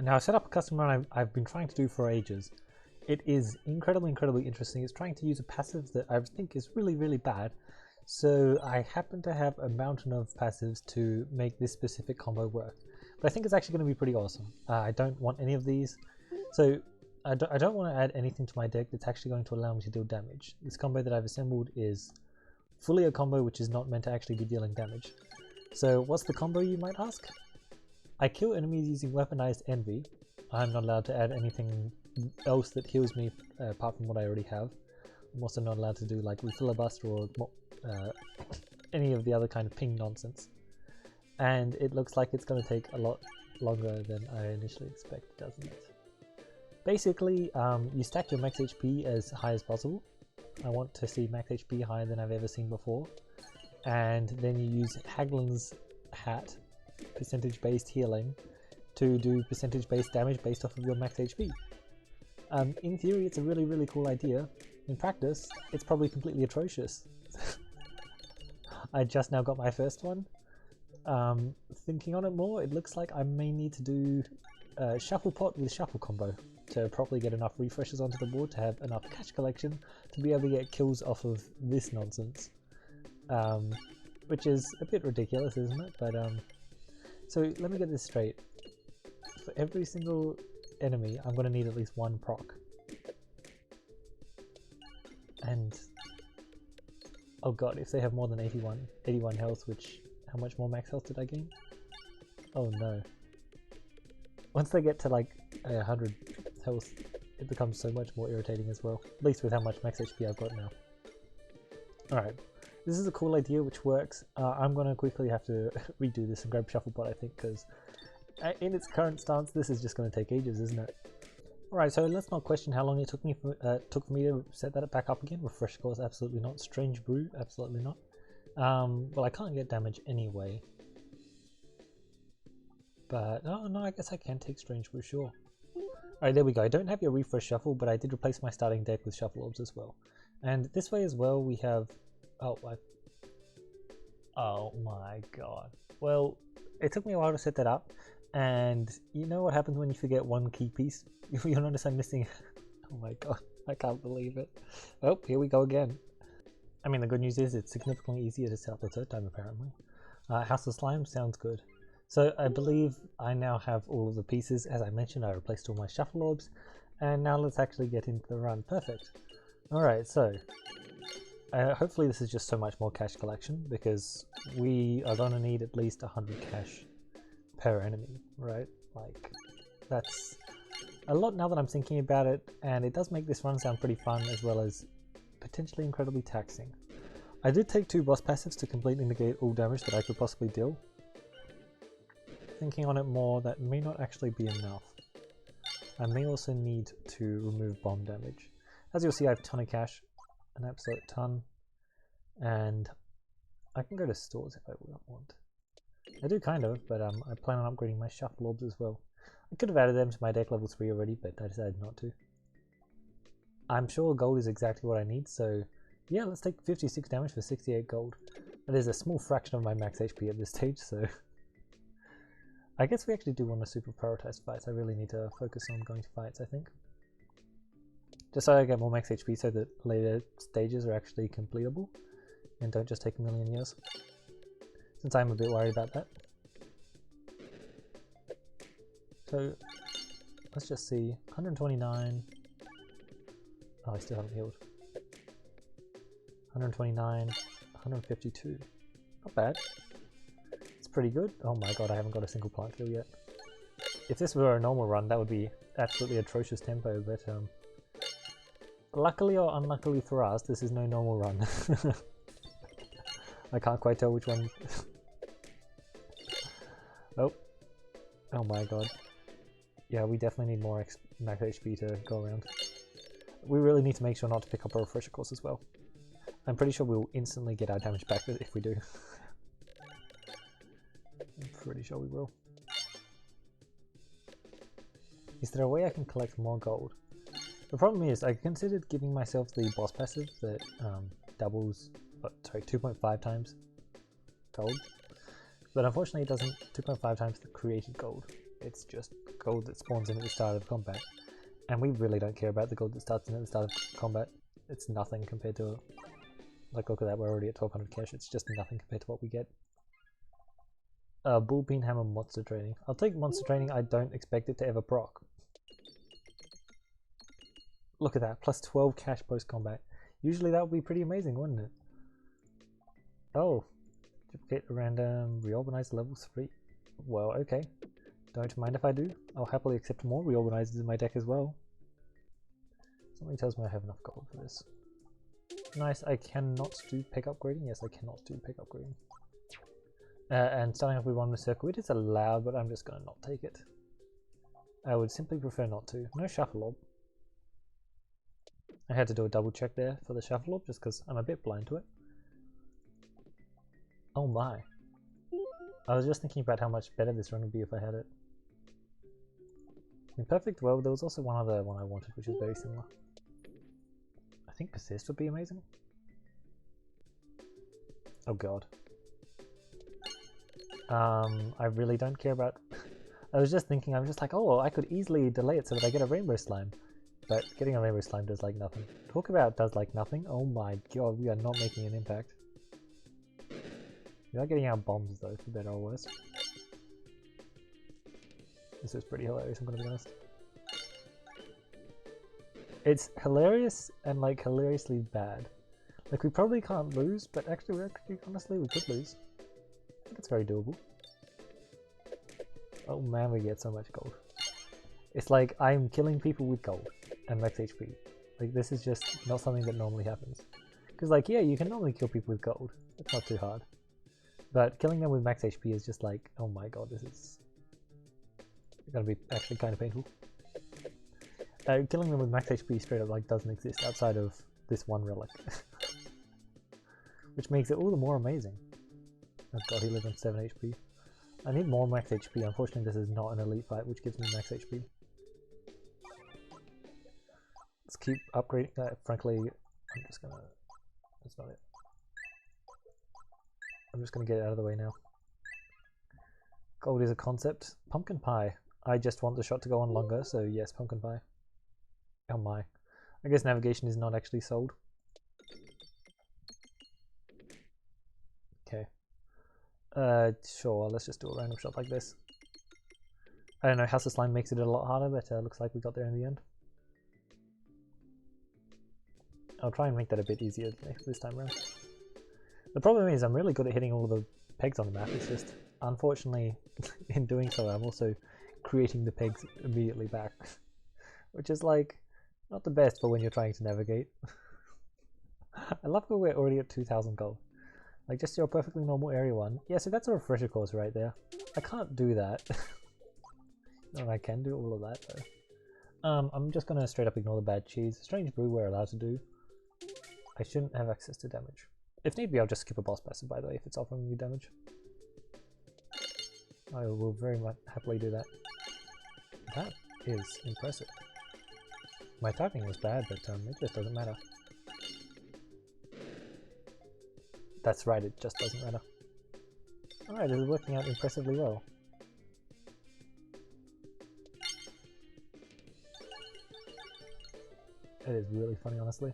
Now I've set up a custom run I've been trying to do for ages. It is incredibly interesting. It's trying to use a passive that I think is really bad. So I happen to have a mountain of passives to make this specific combo work. But I think it's actually going to be pretty awesome. I don't want any of these. So I don't want to add anything to my deck that's actually going to allow me to deal damage. This combo that I've assembled is fully a combo which is not meant to actually be dealing damage. So what's the combo, you might ask? I kill enemies using weaponized envy. I'm not allowed to add anything else that heals me apart from what I already have. I'm also not allowed to do like refilibuster or any of the other kind of ping nonsense. And it looks like it's going to take a lot longer than I initially expected, doesn't it? Basically, you stack your max HP as high as possible. I want to see max HP higher than I've ever seen before. And then you use Haglin's hat, percentage based healing, to do percentage based damage based off of your max HP. In theory, it's a really cool idea. In practice, it's probably completely atrocious. I just now got my first one. Thinking on it more, it looks like I may need to do Shuffle Pot with Shuffle combo to properly get enough refreshes onto the board to have enough cash collection to be able to get kills off of this nonsense. Which is a bit ridiculous, isn't it? But so let me get this straight. For every single enemy, I'm going to need at least one proc. And oh god, if they have more than 81 health, which, how much more max health did I gain? Oh no. Once they get to like 100 health, it becomes so much more irritating as well. At least with how much max HP I've got now. Alright, this is a cool idea which works. I'm going to quickly have to redo this and grab Shufflepot, I think, because in its current stance this is just going to take ages, isn't it? Alright, so let's not question how long it took for me to set that back up again. Refresh course, absolutely not. Strange Brew, absolutely not. Well, I can't get damage anyway. But, oh no, I guess I can take Strange Brew, sure. Alright, there we go. I don't have your refresh shuffle, but I did replace my starting deck with Shuffle Orbs as well. And this way as well we have... oh my god. Well, it took me a while to set that up. And you know what happens when you forget one key piece? You'll notice I'm missing... oh my god, I can't believe it. Oh, here we go again. I mean, the good news is it's significantly easier to set up the third time, apparently. House of Slime sounds good. So I believe I now have all of the pieces. As I mentioned, I replaced all my Shuffle Orbs. And now let's actually get into the run. Perfect. Alright, so... hopefully this is just so much more cash collection, because we are going to need at least 100 cash per enemy, right? Like, that's a lot now that I'm thinking about it, and it does make this run sound pretty fun as well as potentially incredibly taxing. I did take 2 boss passives to completely negate all damage that I could possibly deal. Thinking on it more, that may not actually be enough. I may also need to remove bomb damage. As you'll see, I have a ton of cash, an absolute ton, and I can go to stores if I want. I do kind of, but I plan on upgrading my Shuffle Orbs as well. I could have added them to my deck level 3 already, but I decided not to. I'm sure gold is exactly what I need, so yeah, let's take 56 damage for 68 gold. That is a small fraction of my max HP at this stage, so... I guess we actually do want to super prioritize fights. I really need to focus on going to fights, I think. Just so I get more max HP so that later stages are actually completable and don't just take a million years. Since I'm a bit worried about that. So, let's just see. 129. Oh, I still haven't healed. 129. 152. Not bad. It's pretty good. Oh my god, I haven't got a single plant kill yet. If this were a normal run, that would be absolutely atrocious tempo, but luckily or unluckily for us, this is no normal run. I can't quite tell which one. Oh. Oh my god. Yeah, we definitely need more max HP to go around. We really need to make sure not to pick up a refresher course as well. I'm pretty sure we'll instantly get our damage back if we do. I'm pretty sure we will. Is there a way I can collect more gold? The problem is, I considered giving myself the boss passive that doubles, 2.5 times gold. But unfortunately it doesn't 2.5 times the created gold. It's just gold that spawns in at the start of combat. And we really don't care about the gold that starts in at the start of combat. It's nothing compared to... Like, look at that, we're already at 1200 cash. It's just nothing compared to what we get. Bullbean Hammer Monster Training. I'll take Monster Training, I don't expect it to ever proc. Look at that, plus 12 cash post-combat. Usually that would be pretty amazing, wouldn't it? Oh, duplicate a random, reorganize level 3. Well, okay. Don't mind if I do. I'll happily accept more reorganizers in my deck as well. Something tells me I have enough gold for this. Nice, I cannot do pick upgrading. Yes, I cannot do pick upgrading. And starting off with one with circle, it is allowed, but I'm just going to not take it. I would simply prefer not to. No shuffle orb. I had to do a double check there for the shuffle orb just because I'm a bit blind to it. Oh my. I was just thinking about how much better this run would be if I had it. In perfect world, there was also one other one I wanted which is very similar. I think Persist would be amazing. Oh god. I really don't care about... I was just thinking, I'm just like, oh, I could easily delay it so that I get a Rainbow Slime. But getting a Rainbow Slime does like nothing. Talk about does like nothing. Oh my god, we are not making an impact. We are getting our bombs though, for better or worse. This is pretty hilarious, I'm gonna be honest. It's hilarious and like hilariously bad. Like we probably can't lose, but actually honestly we could lose. I think it's very doable. Oh man, we get so much gold. It's like I'm killing people with gold and max HP. Like this is just not something that normally happens. Because like yeah, you can normally kill people with gold. It's not too hard. But killing them with max HP is just like, oh my god, this is gonna be actually kind of painful. Killing them with max HP straight up like doesn't exist outside of this one relic. Which makes it all the more amazing. Oh god, he lives on 7 HP. I need more max HP, unfortunately this is not an elite fight which gives me max HP. Let's keep upgrading that, frankly, I'm just gonna... that's not it. I'm just gonna get it out of the way now. Gold is a concept. Pumpkin pie. I just want the shot to go on longer, so yes, pumpkin pie. Oh my. I guess navigation is not actually sold. Okay. Sure, let's just do a random shot like this. I don't know, House of Slime makes it a lot harder, but looks like we got there in the end. I'll try and make that a bit easier this time around. The problem is I'm really good at hitting all the pegs on the map, it's just, unfortunately, in doing so I'm also creating the pegs immediately back. Which is like, not the best for when you're trying to navigate. I love that we're already at 2000 gold. Like just your perfectly normal area one. Yeah, so that's a refresher course right there. I can't do that. No, I can do all of that though. I'm just gonna straight up ignore the bad cheese. Strange brew we're allowed to do. I shouldn't have access to damage. If need be, I'll just skip a boss passive, by the way, if it's offering you damage. I will very much happily do that. That is impressive. My typing was bad, but it just doesn't matter. That's right, it just doesn't matter. Alright, this is working out impressively well. It is really funny, honestly.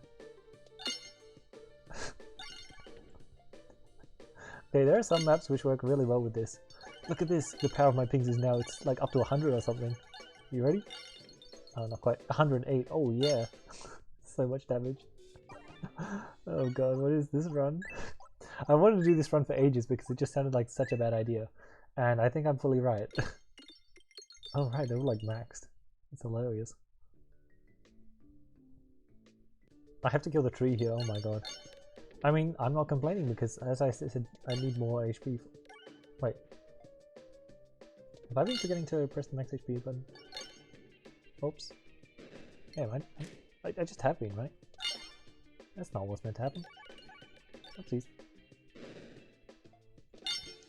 Okay, there are some maps which work really well with this. Look at this, the power of my pings is now, it's like up to 100 or something. You ready? Oh, not quite. 108, oh yeah. So much damage. Oh god, what is this run? I wanted to do this run for ages because it just sounded like such a bad idea. And I think I'm fully right. Oh right, they were like maxed. It's hilarious. I have to kill the tree here, oh my god. I mean, I'm not complaining because, as I said, I need more HP. Wait. Have I been forgetting to press the max HP button? Oops. Yeah, I just have been, right? That's not what's meant to happen. Oopsies.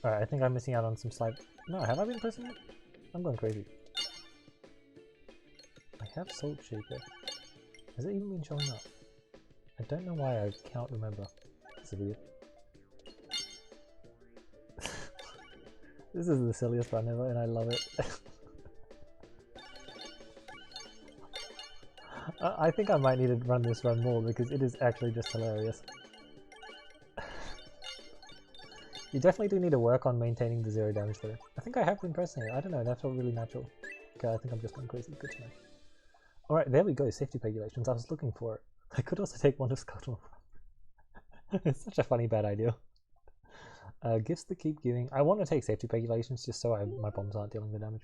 Alright, I think I'm missing out on some slide. No, have I been pressing it? I'm going crazy. I have Salt Shaker. Has it even been showing up? I don't know why I can't remember. This is weird. This is the silliest run ever and I love it. I think I might need to run this run more because it is actually just hilarious. You definitely do need to work on maintaining the 0 damage though. I think I have been pressing it. I don't know, that felt really natural. Okay, I think I'm just going crazy. Good to know. Alright, there we go. Safety regulations. I was looking for it. I could also take one to Scuttle. It's such a funny bad idea. Gifts to keep giving. I want to take safety regulations just so my bombs aren't dealing the damage.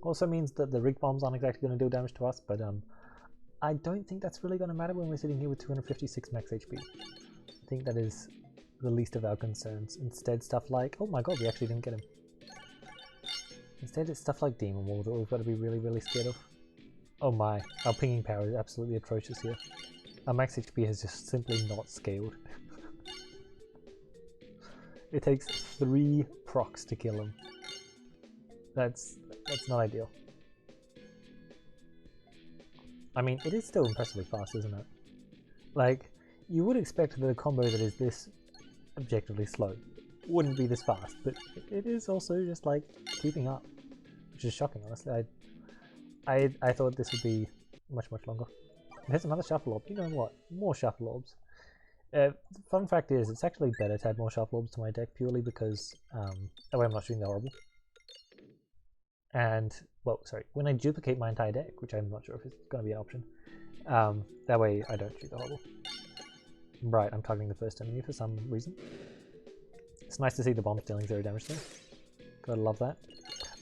Also means that the rig bombs aren't exactly going to deal damage to us, but I don't think that's really going to matter when we're sitting here with 256 max HP. I think that is the least of our concerns. Instead, stuff like... Oh my god, we actually didn't get him. Instead, it's stuff like Demon Wall that we've got to be really, really scared of. Oh my, our pinging power is absolutely atrocious here. Our max HP has just simply not scaled. It takes 3 procs to kill him. That's not ideal. I mean, it is still impressively fast, isn't it? Like, you would expect that a combo that is this objectively slow wouldn't be this fast, but it is also just like keeping up, which is shocking, honestly. I thought this would be much longer. There's another Shuffle Orb. You know what? More Shuffle Orbs. Fun fact is, it's actually better to add more Shuffle Orbs to my deck purely because that way I'm not shooting the horrible. And, well, sorry, when I duplicate my entire deck, which I'm not sure if it's going to be an option, that way I don't shoot the horrible. Right, I'm targeting the first enemy for some reason. It's nice to see the bombs dealing 0 damage though. Gotta love that.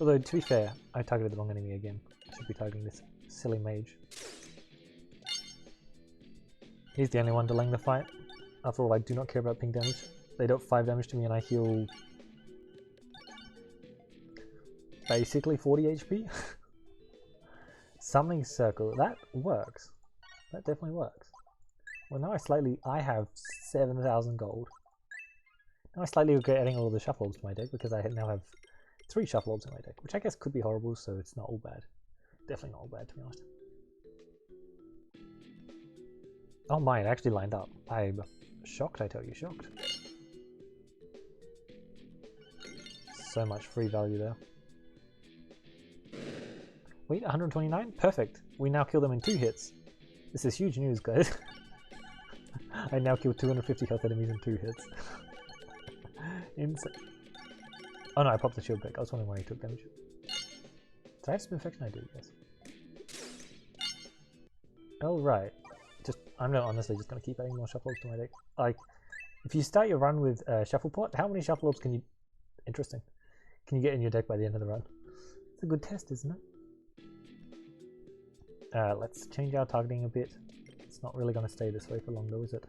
Although, to be fair, I targeted the wrong enemy again. I should be targeting this silly mage. He's the only one delaying the fight. After all, I do not care about ping damage. They dealt 5 damage to me and I heal... basically 40 HP? Summoning Circle. That works. That definitely works. Well, now I have 7,000 gold. Now I slightly regret adding all the Shuffle Orbs to my deck because I now have 3 Shuffle Orbs in my deck, which I guess could be horrible, so it's not all bad. Definitely not all bad, to be honest. Oh my, it actually lined up. I'm shocked, I tell you, shocked. So much free value there. Wait, 129? Perfect. We now kill them in 2 hits. This is huge news, guys. I now kill 250 health enemies in 2 hits. Insane. Oh no, I popped the shield back. I was wondering why he took damage. Did I have Spin Infection? I do, yes. Oh right. I'm not honestly just going to keep adding more Shuffle Orbs to my deck. Like, if you start your run with Shuffle Pot, how many Shuffle Orbs can you... Interesting. Can you get in your deck by the end of the run? It's a good test, isn't it? Let's change our targeting a bit. It's not really going to stay this way for long though, is it?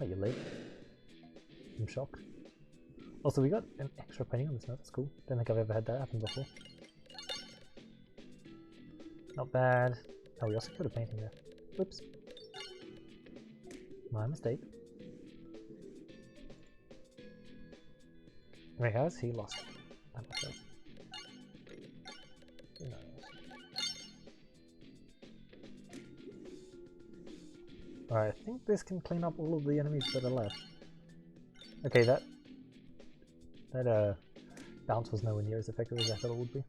Oh, you live. I'm shocked. Also, we got an extra painting on this note. That's cool. Don't think I've ever had that happen before. Not bad. Oh, we also put a painting there. Whoops. My mistake. Wait, how has he lost that much health? Who knows? Alright, I think this can clean up all of the enemies that are left. Okay, that bounce was nowhere near as effective as I thought it would be.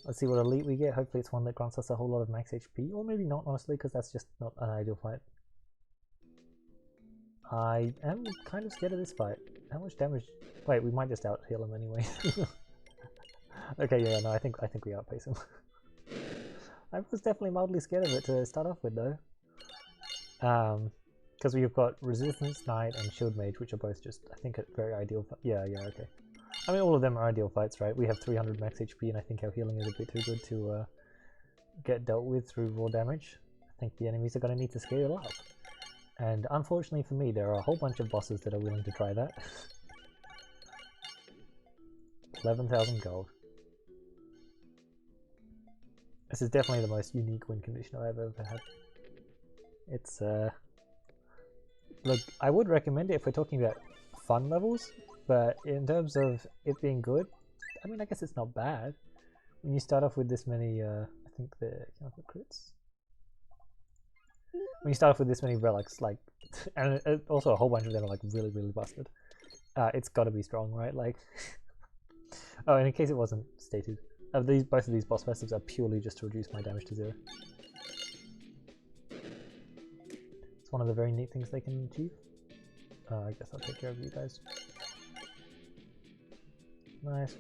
Let's see what elite we get. Hopefully it's one that grants us a whole lot of max HP, or maybe not, honestly, because that's just not an ideal fight. I am kind of scared of this fight. How much damage? Wait, we might just out heal him anyway. Okay, yeah, no, I think we outpace him. I was definitely mildly scared of it to start off with, though. Because we've got Resistance Knight and Shield Mage, which are both just, I think, very ideal. Yeah, okay. I mean, all of them are ideal fights, right? We have 300 max HP, and I think our healing is a bit too good to get dealt with through raw damage. I think the enemies are going to need to scale up. And unfortunately for me, there are a whole bunch of bosses that are willing to try that. 11,000 gold. This is definitely the most unique win condition I've ever had. It's, look, I would recommend it if we're talking about fun levels, but in terms of it being good, I mean, I guess it's not bad. When you start off with this many, I think can I put crits? When you start off with this many relics, like, and also a whole bunch of them are like really busted, it's gotta be strong, right? Like, Oh, and in case it wasn't stated, both of these boss passives are purely just to reduce my damage to 0. It's one of the very neat things they can achieve. I guess I'll take care of you guys. Nice.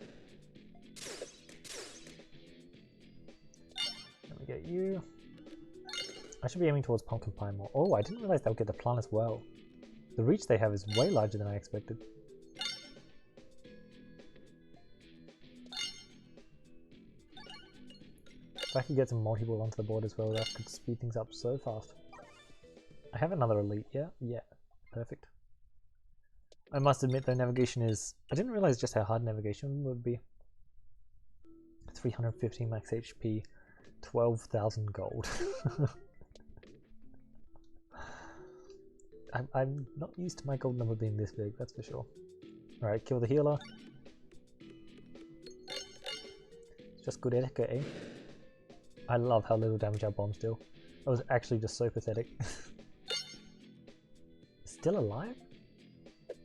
Let me get you. I should be aiming towards pumpkin pie more. Oh, I didn't realize they'll get the plant as well. The reach they have is way larger than I expected. If I could get some more people onto the board as well, that could speed things up so fast. I have another elite, yeah? Yeah, perfect. I must admit though, navigation is... I didn't realize just how hard navigation would be. 315 max HP, 12,000 gold. I'm not used to my gold number being this big, that's for sure. Alright, kill the healer. It's just good etiquette, eh? I love how little damage our bombs deal. That was actually just so pathetic. Still alive?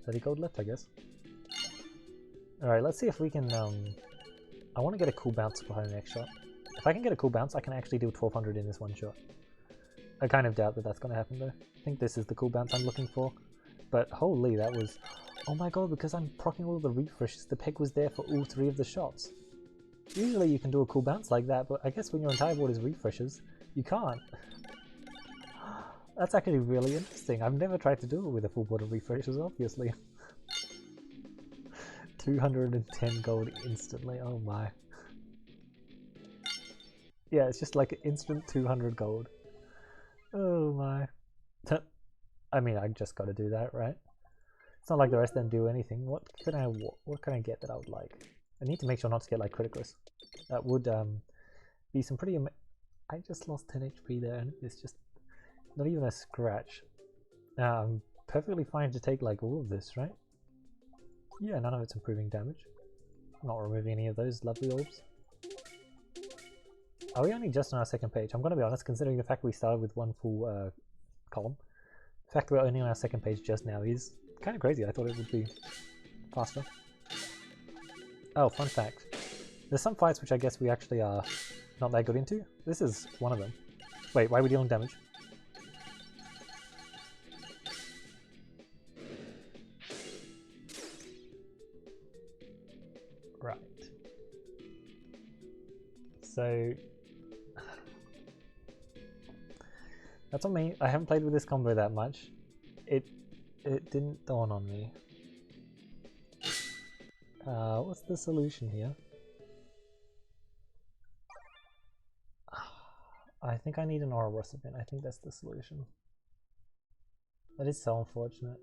30 gold left, I guess. Alright, let's see if we can, I want to get a cool bounce behind the next shot. If I can get a cool bounce, I can actually do 1200 in this one shot. I kind of doubt that that's going to happen though. I think this is the cool bounce I'm looking for. But holy, that was... Oh my god, because I'm proccing all the refreshes, the peg was there for all 3 of the shots. Usually you can do a cool bounce like that, but I guess when your entire board is refreshes, you can't. That's actually really interesting. I've never tried to do it with a full board of refreshes, obviously. 210 gold instantly, oh my. Yeah, it's just like instant 200 gold. Oh my. I mean, I just gotta do that, right? It's not like the rest of them do anything. What can I get that I would like? I need to make sure not to get like criticals. That would be some pretty I just lost 10 HP there and it's just not even a scratch. I'm perfectly fine to take like all of this, right? Yeah, none of it's improving damage. I'm not removing any of those lovely orbs. Are we only just on our second page? I'm going to be honest, considering the fact we started with one full column. The fact that we're only on our second page just now is kind of crazy. I thought it would be faster. Oh, fun fact. There's some fights which I guess we actually are not that good into. This is one of them. Wait, why are we dealing damage? Right. So... That's on me. I haven't played with this combo that much. It didn't dawn on me. What's the solution here? I think I need an Ouroboros event. I think that's the solution. That is so unfortunate.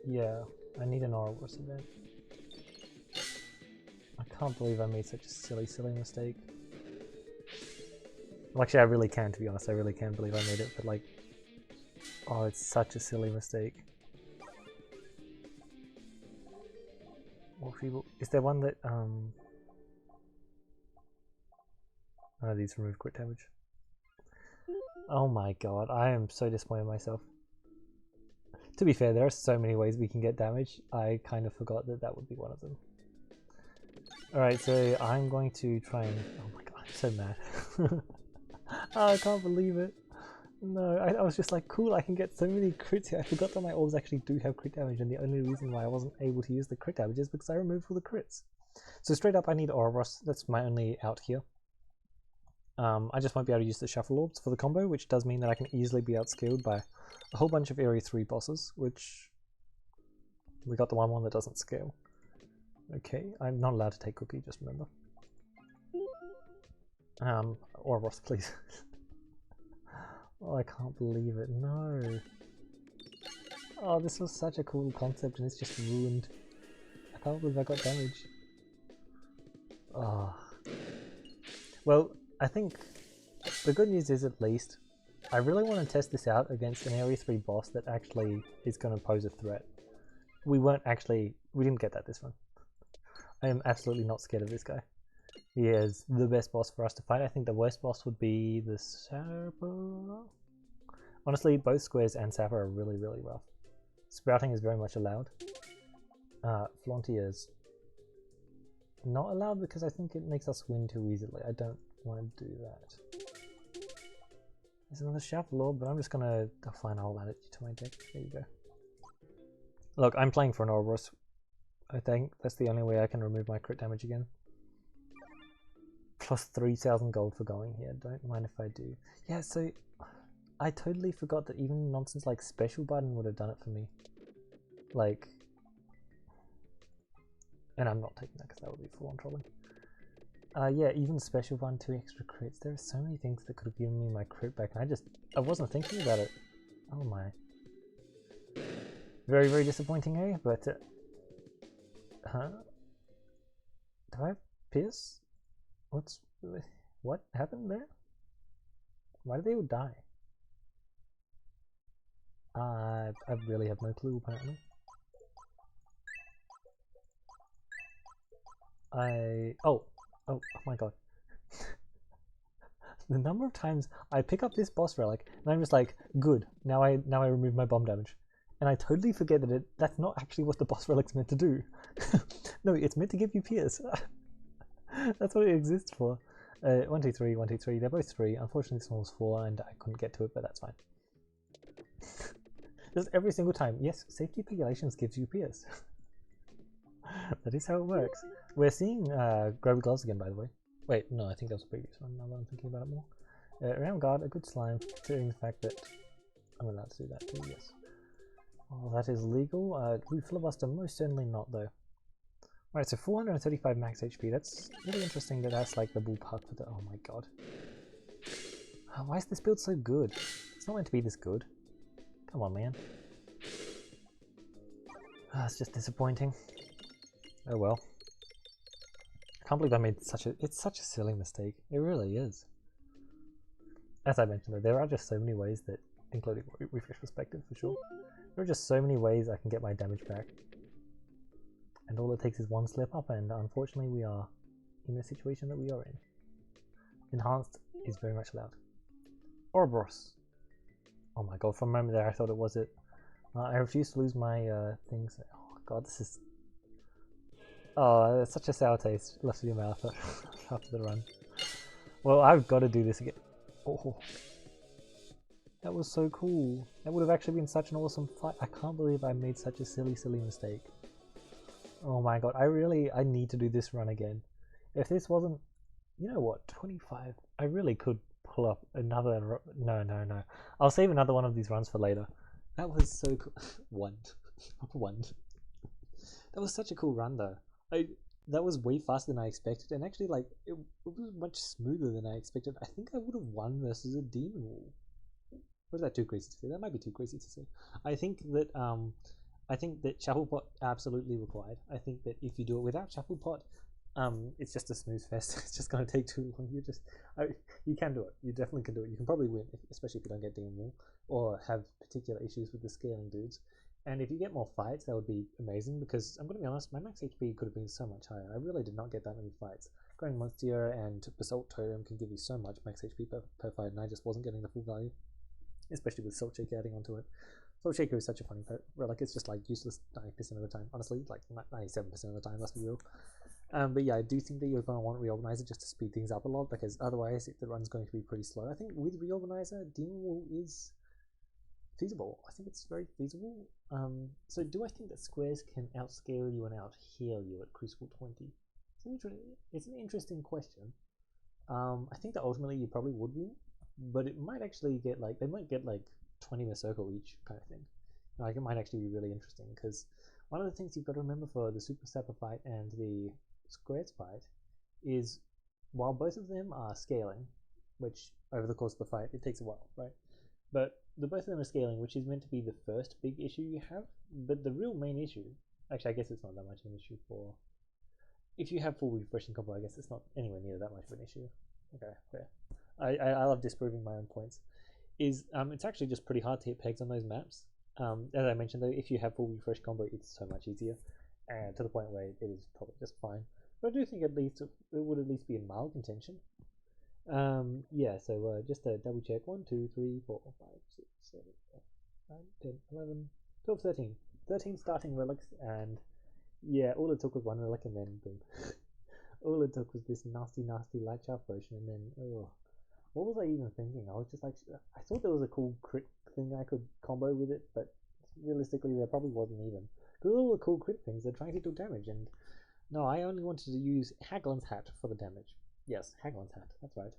Yeah, I need an Ouroboros event. I can't believe I made such a silly mistake. Well, actually, I really can, to be honest. I really can believe I made it, but like... Oh, it's such a silly mistake. Is there one that, Oh, these remove crit damage. Oh my god, I am so disappointed in myself. To be fair, there are so many ways we can get damage. I kind of forgot that that would be one of them. Alright, so I'm going to try and... Oh my god, I'm so mad. Oh, I can't believe it. No, I was just like, cool, I can get so many crits here. I forgot that my orbs actually do have crit damage, and the only reason why I wasn't able to use the crit damage is because I removed all the crits. So straight up, I need Ouroboros. That's my only out here. I just won't be able to use the shuffle orbs for the combo, which does mean that I can easily be outscaled by a whole bunch of Area 3 bosses, which we got the one that doesn't scale. Okay, I'm not allowed to take Cookie, just remember. Ouroboros, please. Oh, I can't believe it, no. Oh, this was such a cool concept and it's just ruined. I can't believe I got damage. Oh. Well, I think the good news is at least, I really want to test this out against an Area 3 boss that actually is going to pose a threat. We didn't get that this one. I am absolutely not scared of this guy. He is the best boss for us to fight. I think the worst boss would be the Sapper. Honestly, both Squares and Sapper are really rough. Sprouting is very much allowed. Flaunty is not allowed because I think it makes us win too easily. I don't want to do that. There's another Shuffle Orb, but I'm just gonna... Oh, fine, I'll add it to my deck. There you go. Look, I'm playing for an Ouroboros. I think that's the only way I can remove my crit damage again. Plus 3,000 gold for going here. Don't mind if I do. Yeah, so I totally forgot that even nonsense like Special Button would have done it for me. Like, and I'm not taking that because that would be full on trolling. Yeah, even Special Button, 2 extra crits. There are so many things that could have given me my crit back, and I wasn't thinking about it. Oh my. Very, very disappointing, eh? But, huh? Do I have Pierce? What happened there? Why did they all die? I really have no clue, apparently. Oh my god. The number of times I pick up this boss relic and I'm just like, good, now I remove my bomb damage. And I totally forget that that's not actually what the boss relic's meant to do. No, it's meant to give you Pierce. That's what it exists for. 1, 2, 3, 1, 2, 3. They're both 3. Unfortunately, this one was 4 and I couldn't get to it, but that's fine. Just every single time. Yes, safety regulations gives you Pierce. That is how it works. We're seeing Grubby Gloves again, by the way. Wait, no, I think that was the previous one, now that I'm thinking about it more. Around guard, a good slime, considering the fact that I'm allowed to do that too, yes. Oh, that is legal. Blue Filibuster, most certainly not, though. Alright, so 435 max HP. That's really interesting that that's like the ballpark for the... Oh my god. Why is this build so good? It's not meant to be this good. Come on, man. It's just disappointing. Oh well. I can't believe I made such a... It's such a silly mistake. It really is. As I mentioned, though, there are just so many ways that, including Refresh Perspective for sure, there are just so many ways I can get my damage back. And all it takes is one slip up, and unfortunately we are in the situation that we are in. Enhanced is very much allowed. Ouroboros. Oh my god, for a moment there I thought it was it. I refuse to lose my things. Oh god, this is... Oh, it's such a sour taste left in your mouth after the run. Well, I've got to do this again. Oh, that was so cool. That would have actually been such an awesome fight. I can't believe I made such a silly mistake. Oh my god, I need to do this run again. If this wasn't, you know what, 25, I really could pull up another, no. I'll save another one of these runs for later. That was so cool. One. That was such a cool run though. That was way faster than I expected, and actually like, it was much smoother than I expected. I think I would have won versus a demon wall. Or is that too crazy to say? That might be too crazy to say. I think that Shuffle Pot absolutely required. I think that if you do it without Shuffle Pot, it's just a snooze fest. It's just going to take too long. You can do it. You definitely can do it. You can probably win, especially if you don't get Demon Wall or have particular issues with the scaling dudes. And if you get more fights, that would be amazing, because I'm going to be honest, my max HP could have been so much higher. I really did not get that many fights. Growing Monster and Basalt Totem can give you so much max HP per fight, and I just wasn't getting the full value, especially with Salt Shaker adding onto it. Salt Shaker is such a funny relic, it's just like useless 90% of the time. Honestly, like 97% of the time, let's be real. But yeah, I do think that you're going to want Reorganizer just to speed things up a lot, because otherwise the run's going to be pretty slow. I think with Reorganizer, Demon Wall is feasible. I think it's very feasible. So do I think that squares can outscale you and out-heal you at Crucible 20? It's an interesting question. I think that ultimately you probably would win, but it might actually get like, they might get like 20 Berserker each kind of thing. Like, it might actually be really interesting, because one of the things you've got to remember for the Super Sapper fight and the Squares fight is, while both of them are scaling, which over the course of the fight it takes a while, right? But both of them are scaling, which is meant to be the first big issue you have. But the real main issue, actually I guess it's not that much of an issue for, if you have full refreshing combo, I guess it's not anywhere near that much of an issue. Okay, fair. I love disproving my own points. Is it's actually just pretty hard to hit pegs on those maps. As I mentioned though, if you have full refresh combo, it's so much easier, and to the point where it is probably just fine. But I do think at least it would at least be in mild contention. Yeah, so just to double check, 1, 2, 3, 4, 5, 6, 7, 8, 9, 10, 11. 12, 13. 13 starting relics, and yeah, all it took was one relic, and then boom. All it took was this nasty, nasty light shaft potion, and then, oh. What was I even thinking? I was just like, I thought there was a cool crit thing I could combo with it, but realistically, there probably wasn't even. Because all the cool crit things, they're trying to do damage, and no, I only wanted to use Haglin's Hat for the damage. Yes, Haglin's Hat, that's right.